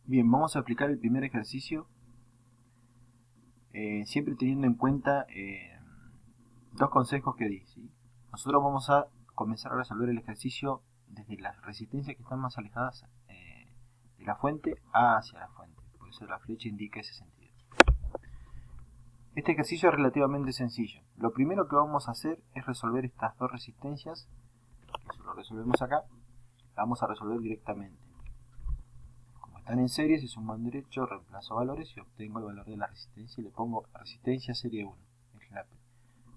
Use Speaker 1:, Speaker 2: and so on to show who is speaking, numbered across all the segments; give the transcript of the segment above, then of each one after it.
Speaker 1: Bien, vamos a aplicar el primer ejercicio, siempre teniendo en cuenta dos consejos que di, ¿sí? Nosotros vamos a comenzar a resolver el ejercicio desde las resistencias que están más alejadas de la fuente hacia la fuente, por eso la flecha indica ese sentido. Este ejercicio es relativamente sencillo. Lo primero que vamos a hacer es resolver estas dos resistencias, que eso lo resolvemos acá, la vamos a resolver directamente. Están en serie, si suman derecho, reemplazo valores y obtengo el valor de la resistencia y le pongo resistencia serie 1.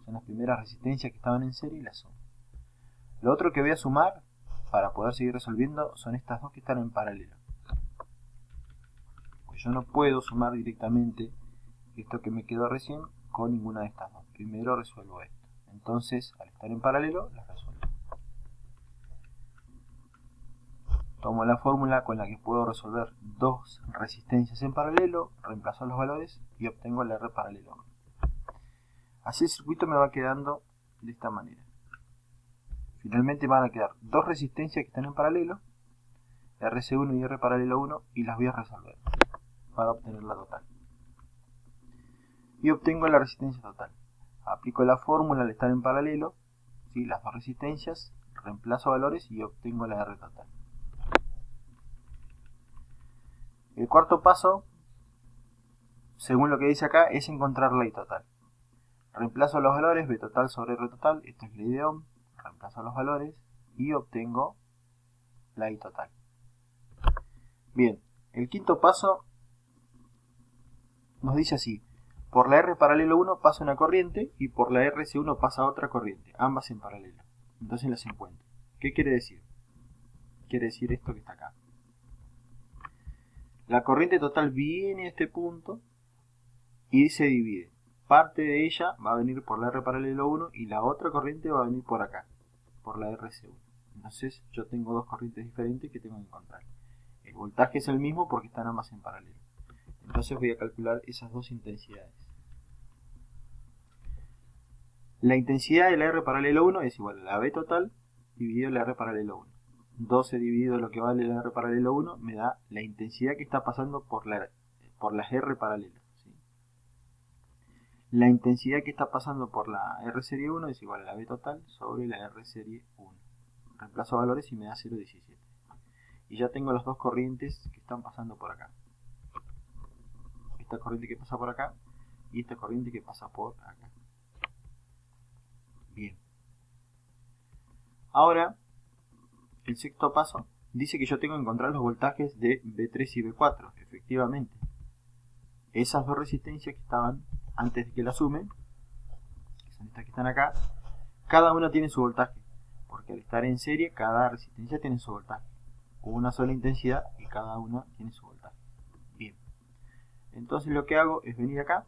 Speaker 1: Son las primeras resistencias que estaban en serie y las sumo. Lo otro que voy a sumar para poder seguir resolviendo son estas dos que están en paralelo. Pues yo no puedo sumar directamente esto que me quedó recién con ninguna de estas dos. Primero resuelvo esto. Entonces, al estar en paralelo, las resuelvo. Tomo la fórmula con la que puedo resolver dos resistencias en paralelo, reemplazo los valores y obtengo el R paralelo. Así el circuito me va quedando de esta manera. Finalmente van a quedar dos resistencias que están en paralelo, RC1 y R paralelo 1, y las voy a resolver para obtener la total. Y obtengo la resistencia total. Aplico la fórmula al estar en paralelo, ¿sí? Las dos resistencias, reemplazo valores y obtengo la R total. El cuarto paso, según lo que dice acá, es encontrar la I total. Reemplazo los valores, B total sobre R total, esto es la I de Ohm, reemplazo los valores y obtengo la I total. Bien, el quinto paso nos dice así: por la R paralelo 1 pasa una corriente y por la RC1 pasa otra corriente, ambas en paralelo. Entonces las encuentro. ¿Qué quiere decir? Quiere decir esto que está acá. La corriente total viene a este punto y se divide. Parte de ella va a venir por la R paralelo 1 y la otra corriente va a venir por acá, por la RC1. Entonces yo tengo dos corrientes diferentes que tengo que encontrar. El voltaje es el mismo porque están ambas en paralelo. Entonces voy a calcular esas dos intensidades. La intensidad de la R paralelo 1 es igual a la B total dividido la R paralelo 1. 12 dividido lo que vale la R paralelo 1 me da la intensidad que está pasando por las R paralelas. ¿Sí? La intensidad que está pasando por la R serie 1 es igual a la B total sobre la R serie 1. Reemplazo valores y me da 0,17. Y ya tengo las dos corrientes que están pasando por acá. Esta corriente que pasa por acá y esta corriente que pasa por acá. Bien. Ahora, el sexto paso dice que yo tengo que encontrar los voltajes de B3 y B4. Efectivamente, esas dos resistencias que estaban antes de que las sume, que son estas que están acá, cada una tiene su voltaje, porque al estar en serie cada resistencia tiene su voltaje, una sola intensidad y cada una tiene su voltaje. Bien, entonces lo que hago es venir acá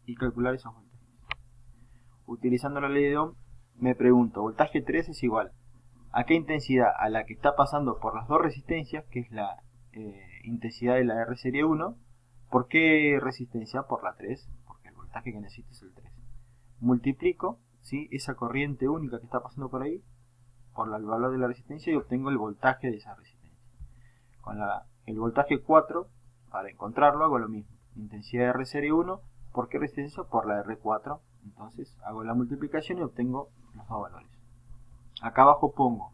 Speaker 1: y calcular esos voltajes. Utilizando la ley de Ohm, me pregunto, voltaje 3 es igual ¿a qué intensidad? A la que está pasando por las dos resistencias, que es la intensidad de la R serie 1. ¿Por qué resistencia? Por la 3, porque el voltaje que necesito es el 3. Multiplico, ¿sí?, esa corriente única que está pasando por ahí por el valor de la resistencia y obtengo el voltaje de esa resistencia. Con el voltaje 4, para encontrarlo hago lo mismo. Intensidad de R serie 1, ¿por qué resistencia? Por la R4. Entonces hago la multiplicación y obtengo los dos valores. Acá abajo pongo,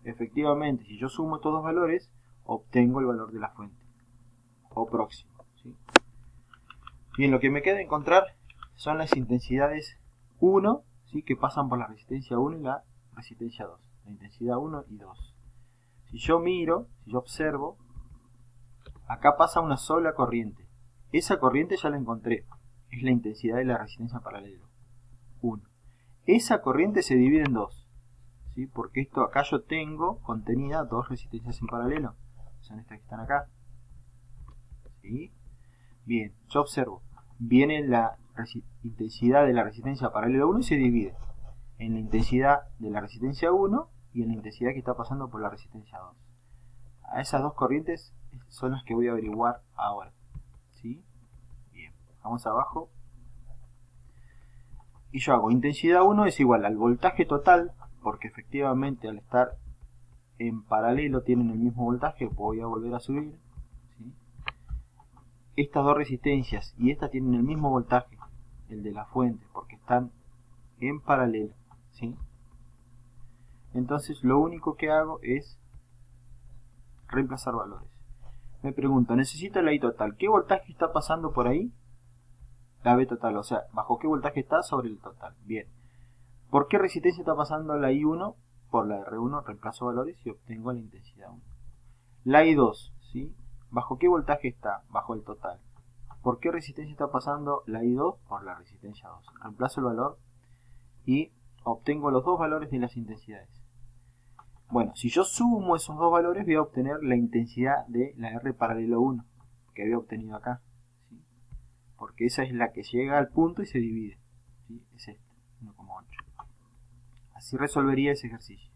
Speaker 1: efectivamente, si yo sumo estos dos valores, obtengo el valor de la fuente, o próximo. ¿Sí? Bien, lo que me queda encontrar son las intensidades 1, ¿sí?, que pasan por la resistencia 1 y la resistencia 2. La intensidad 1 y 2. Si yo miro, si yo observo, acá pasa una sola corriente. Esa corriente ya la encontré. Es la intensidad de la resistencia paralelo. 1. Esa corriente se divide en dos. ¿Sí? Porque esto acá yo tengo contenida dos resistencias en paralelo. Son estas que están acá. ¿Sí? Bien, yo observo. Viene la intensidad de la resistencia paralelo 1 y se divide en la intensidad de la resistencia 1 y en la intensidad que está pasando por la resistencia 2. A esas dos corrientes son las que voy a averiguar ahora. ¿Sí? Bien, vamos abajo. Y yo hago intensidad 1 es igual al voltaje total, porque efectivamente al estar en paralelo tienen el mismo voltaje, voy a volver a subir, ¿sí? Estas dos resistencias y estas tienen el mismo voltaje, el de la fuente, porque están en paralelo, ¿sí? Entonces lo único que hago es reemplazar valores. Me pregunto, necesito la I total. ¿Qué voltaje está pasando por ahí? La V total, o sea, ¿bajo qué voltaje está sobre el total? Bien. ¿Por qué resistencia está pasando la I1? Por la R1, reemplazo valores y obtengo la intensidad 1. La I2, ¿sí? ¿Bajo qué voltaje está? Bajo el total. ¿Por qué resistencia está pasando la I2? Por la resistencia 2. Reemplazo el valor y obtengo los dos valores de las intensidades. Bueno, si yo sumo esos dos valores voy a obtener la intensidad de la R paralelo 1 que había obtenido acá, ¿sí? Porque esa es la que llega al punto y se divide, ¿sí? Es este, 1,8. Así resolvería ese ejercicio.